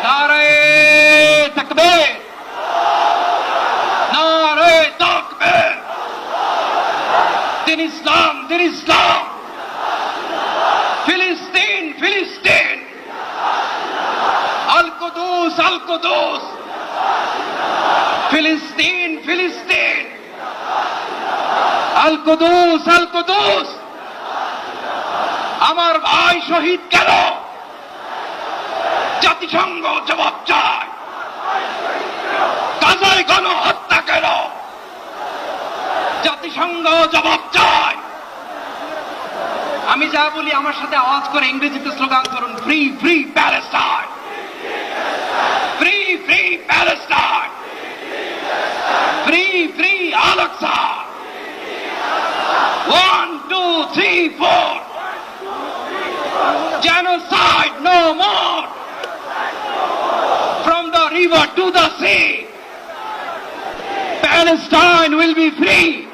নারায়ে তাকবীর, নারায়ে তাকবীর। দিন ইসলাম, দিন ইসলাম। ফিলিস্তিন, ফিলিস্তিন। আল কুদুস, আল কুদুস। ফিলিস্তিন, ফিলিস্তিন। আল কুদুস, আল কুদুস। আমার ভাই শহীদ কেন? জাতিসংঘ জবাব চায়। গাজায় গণহত্যা কেন? জাতিসংঘ জবাব চায়। আমি যা বলি আমার সাথে আওয়াজ করে ইংরেজিতে স্লোগান করুন, free free Palestine, free free Palestine, free free Al Aqsa. 1 2 3 4, genocide no more. From the river to the sea, Palestine will be free.